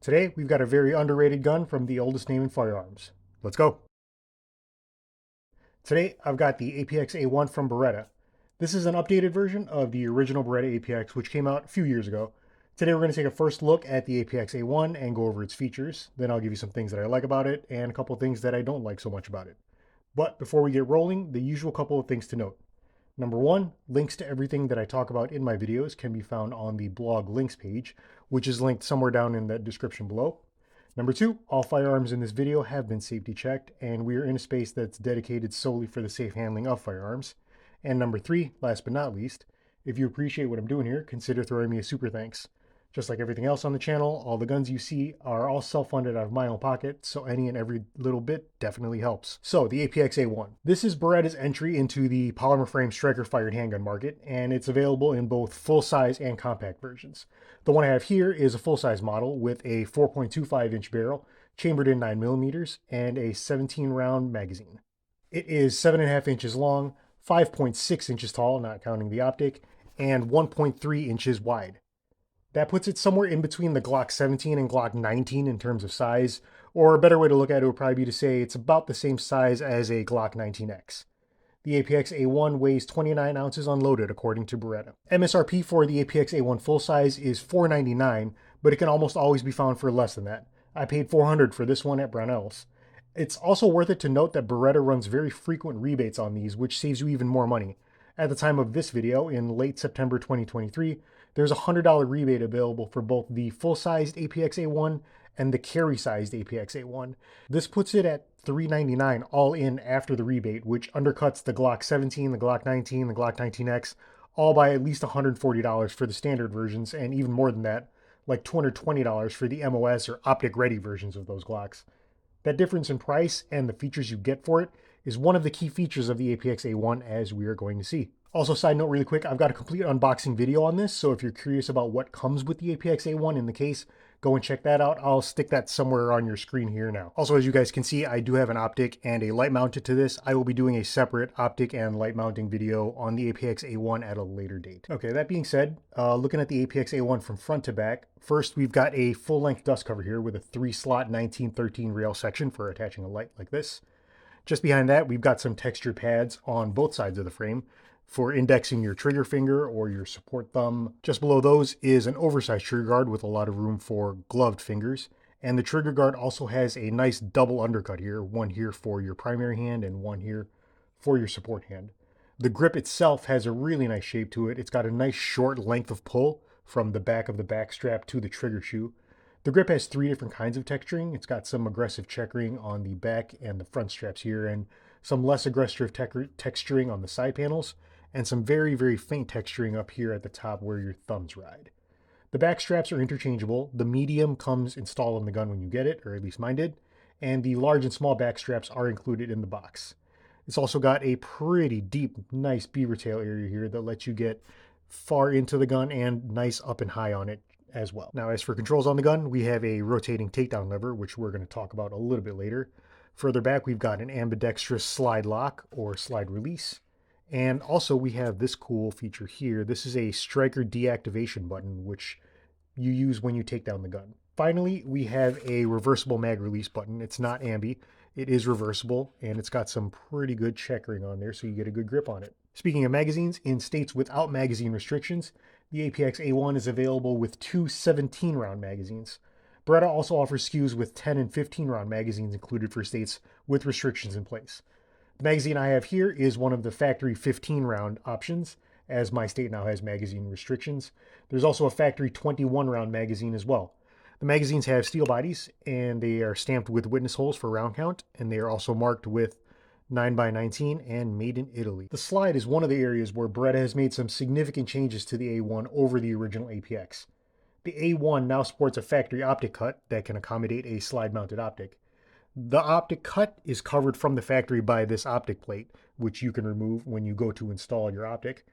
Today, we've got a very underrated gun from the oldest name in firearms. Let's go. Today, I've got the APX A1 from Beretta. This is an updated version of the original Beretta APX, which came out a few years ago. Today, we're going to take a first look at the APX A1 and go over its features. Then I'll give you some things that I like about it and a couple of things that I don't like so much about it. But before we get rolling, the usual couple of things to note. Number one, links to everything that I talk about in my videos can be found on the blog links page, which is linked somewhere down in the description below. Number two, all firearms in this video have been safety checked, and we are in a space that's dedicated solely for the safe handling of firearms. And number three, last but not least, if you appreciate what I'm doing here, consider throwing me a super thanks. Just like everything else on the channel, all the guns you see are all self-funded out of my own pocket, so any and every little bit definitely helps. So, the APX A1. This is Beretta's entry into the polymer frame striker-fired handgun market, and it's available in both full-size and compact versions. The one I have here is a full-size model with a 4.25-inch barrel, chambered in 9mm, and a 17-round magazine. It is 7.5 inches long, 5.6 inches tall, not counting the optic, and 1.3 inches wide. That puts it somewhere in between the Glock 17 and Glock 19 in terms of size, or a better way to look at it would probably be to say it's about the same size as a Glock 19X. The APX A1 weighs 29 ounces unloaded according to Beretta. MSRP for the APX A1 full size is $499, but it can almost always be found for less than that. I paid $400 for this one at Brownells. It's also worth it to note that Beretta runs very frequent rebates on these, which saves you even more money. At the time of this video, in late September 2023, there's a $100 rebate available for both the full-sized APX A1 and the carry-sized APX A1. This puts it at $399 all in after the rebate, which undercuts the Glock 17, the Glock 19, the Glock 19X, all by at least $140 for the standard versions, and even more than that, like $220 for the MOS or optic-ready versions of those Glocks. That difference in price and the features you get for it is one of the key features of the APX A1, as we are going to see. Also, side note really quick, I've got a complete unboxing video on this, so if you're curious about what comes with the APX A1 in the case, go and check that out. I'll stick that somewhere on your screen here now. Also, as you guys can see, I do have an optic and a light mounted to this. I will be doing a separate optic and light mounting video on the APX A1 at a later date. Okay, that being said, looking at the APX A1 from front to back, first we've got a full-length dust cover here with a 3-slot 1913 rail section for attaching a light like this. Just behind that, we've got some texture pads on both sides of the frame for indexing your trigger finger or your support thumb. Just below those is an oversized trigger guard with a lot of room for gloved fingers. And the trigger guard also has a nice double undercut here, one here for your primary hand and one here for your support hand. The grip itself has a really nice shape to it. It's got a nice short length of pull from the back of the back strap to the trigger shoe. The grip has 3 different kinds of texturing. It's got some aggressive checkering on the back and the front straps here, and some less aggressive texturing on the side panels, and some very, very faint texturing up here at the top where your thumbs ride. The back straps are interchangeable. The medium comes installed in the gun when you get it, or at least mine did, and the large and small back straps are included in the box. It's also got a pretty deep, nice beaver tail area here that lets you get far into the gun and nice up and high on it as well. Now, as for controls on the gun, we have a rotating takedown lever, which we're going to talk about a little bit later. Further back, we've got an ambidextrous slide lock or slide release. And also we have this cool feature here. This is a striker deactivation button, which you use when you take down the gun. Finally, we have a reversible mag release button. It's not ambi, it is reversible, and it's got some pretty good checkering on there so you get a good grip on it. Speaking of magazines, in states without magazine restrictions, the APX A1 is available with 2 17-round magazines. Beretta also offers SKUs with 10 and 15-round magazines included for states with restrictions in place. The magazine I have here is one of the factory 15-round options, as my state now has magazine restrictions. There's also a factory 21-round magazine as well. The magazines have steel bodies, and they are stamped with witness holes for round count, and they are also marked with 9x19 and made in Italy. The slide is one of the areas where Beretta has made some significant changes to the A1 over the original APX. The A1 now sports a factory optic cut that can accommodate a slide-mounted optic. The optic cut is covered from the factory by this optic plate, which you can remove when you go to install your optic.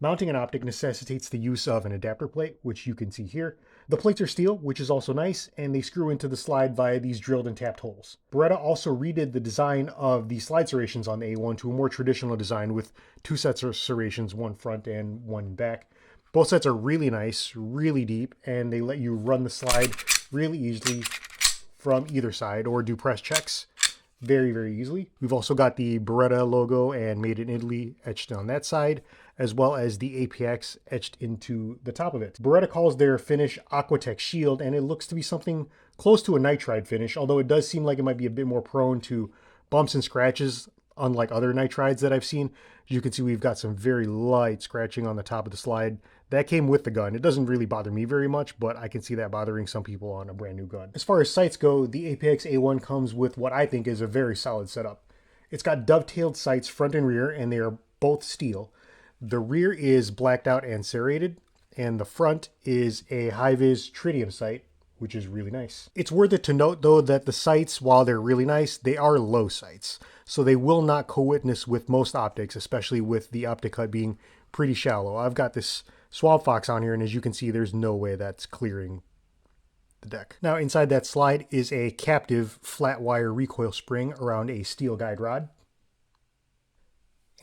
Mounting an optic necessitates the use of an adapter plate, which you can see here. The plates are steel, which is also nice, and they screw into the slide via these drilled and tapped holes. Beretta also redid the design of the slide serrations on the A1 to a more traditional design with 2 sets of serrations, one front and one back. Both sets are really nice, really deep, and they let you run the slide really easily from either side, or do press checks very, very easily. We've also got the Beretta logo and Made in Italy etched on that side, as well as the APX etched into the top of it. Beretta calls their finish Aquatech Shield, and it looks to be something close to a nitride finish, although it does seem like it might be a bit more prone to bumps and scratches, unlike other nitrides that I've seen. As you can see, we've got some very light scratching on the top of the slide. That came with the gun. It doesn't really bother me very much, but I can see that bothering some people on a brand new gun. As far as sights go, the APX A1 comes with what I think is a very solid setup. It's got dovetailed sights front and rear, and they are both steel. The rear is blacked out and serrated, and the front is a high-vis tritium sight, which is really nice. It's worth it to note, though, that the sights, while they're really nice, they are low sights. So they will not co-witness with most optics, especially with the optic cut being pretty shallow. I've got this Swab Fox on here, and as you can see, there's no way that's clearing the deck. Now, inside that slide is a captive flat wire recoil spring around a steel guide rod.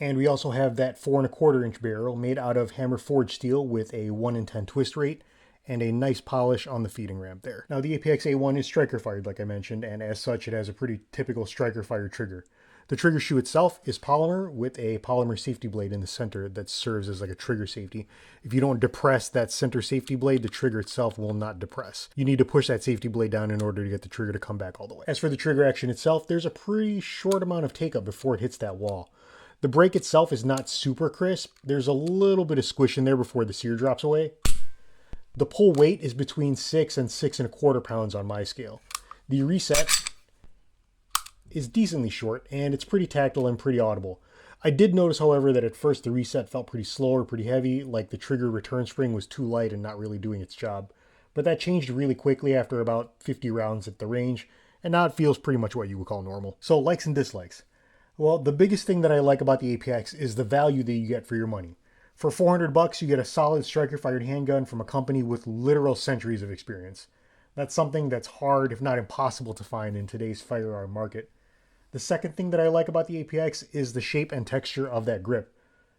And we also have that 4 1/4 inch barrel made out of hammer forged steel with a 1 in 10 twist rate and a nice polish on the feeding ramp there. Now, the APX A1 is striker fired, like I mentioned, and as such, it has a pretty typical striker fired trigger. The trigger shoe itself is polymer with a polymer safety blade in the center that serves as like a trigger safety. If you don't depress that center safety blade, the trigger itself will not depress. You need to push that safety blade down in order to get the trigger to come back all the way. As for the trigger action itself, there's a pretty short amount of take up before it hits that wall. The break itself is not super crisp. There's a little bit of squish in there before the sear drops away. The pull weight is between 6 and 6 1/4 pounds on my scale. The reset is decently short, and it's pretty tactile and pretty audible. I did notice, however, that at first the reset felt pretty slow or pretty heavy, like the trigger return spring was too light and not really doing its job. But that changed really quickly after about 50 rounds at the range, and now it feels pretty much what you would call normal. So, likes and dislikes. Well, the biggest thing that I like about the APX is the value that you get for your money. For $400, you get a solid striker-fired handgun from a company with literal centuries of experience. That's something that's hard, if not impossible, to find in today's firearm market. The second thing that I like about the APX is the shape and texture of that grip.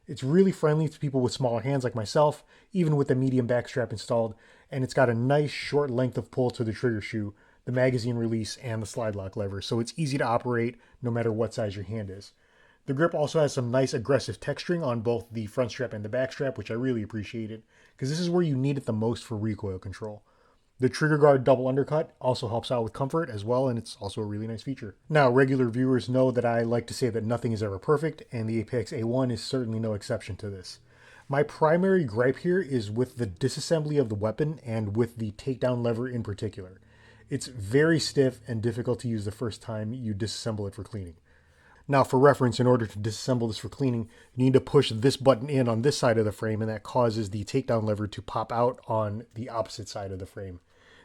It's really friendly to people with smaller hands like myself, even with the medium backstrap installed, and it's got a nice short length of pull to the trigger shoe, the magazine release, and the slide lock lever, so it's easy to operate no matter what size your hand is. The grip also has some nice aggressive texturing on both the front strap and the back strap, which I really appreciated, because this is where you need it the most for recoil control. The trigger guard double undercut also helps out with comfort as well, and it's also a really nice feature. Now, regular viewers know that I like to say that nothing is ever perfect, and the APX A1 is certainly no exception to this. My primary gripe here is with the disassembly of the weapon and with the takedown lever in particular. It's very stiff and difficult to use the first time you disassemble it for cleaning. Now, for reference, in order to disassemble this for cleaning, you need to push this button in on this side of the frame, and that causes the takedown lever to pop out on the opposite side of the frame.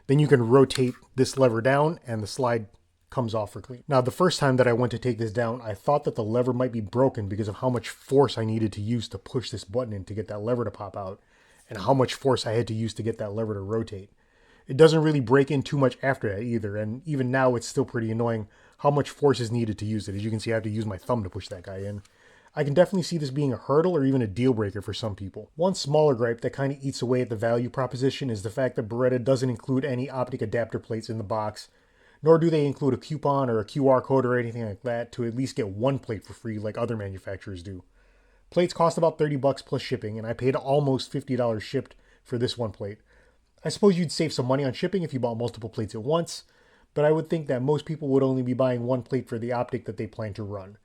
Then you can rotate this lever down and the slide comes off for clean. Now, the first time that I went to take this down, I thought that the lever might be broken because of how much force I needed to use to push this button in to get that lever to pop out, and how much force I had to use to get that lever to rotate. It doesn't really break in too much after that either, and even now it's still pretty annoying how much force is needed to use it. As you can see, I have to use my thumb to push that guy in. I can definitely see this being a hurdle or even a deal breaker for some people. One smaller gripe that kind of eats away at the value proposition is the fact that Beretta doesn't include any optic adapter plates in the box, nor do they include a coupon or a QR code or anything like that to at least get one plate for free like other manufacturers do. Plates cost about $30 plus shipping, and I paid almost $50 shipped for this one plate. I suppose you'd save some money on shipping if you bought multiple plates at once, but I would think that most people would only be buying one plate for the optic that they plan to run.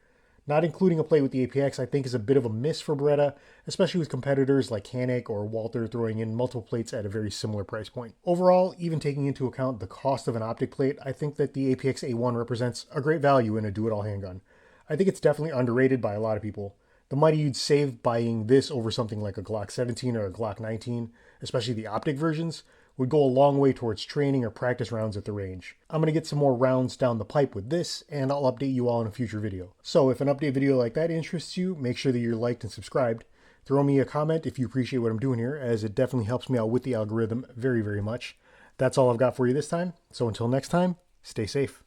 Not including a plate with the APX, I think, is a bit of a miss for Beretta, especially with competitors like Canik or Walther throwing in multiple plates at a very similar price point. Overall, even taking into account the cost of an optic plate, I think that the APX A1 represents a great value in a do-it-all handgun. I think it's definitely underrated by a lot of people. The money you'd save buying this over something like a Glock 17 or a Glock 19, especially the optic versions, would go a long way towards training or practice rounds at the range. I'm going to get some more rounds down the pipe with this, and I'll update you all in a future video. So if an update video like that interests you, make sure that you're liked and subscribed. Throw me a comment if you appreciate what I'm doing here, as it definitely helps me out with the algorithm very, very much. That's all I've got for you this time, so until next time, stay safe.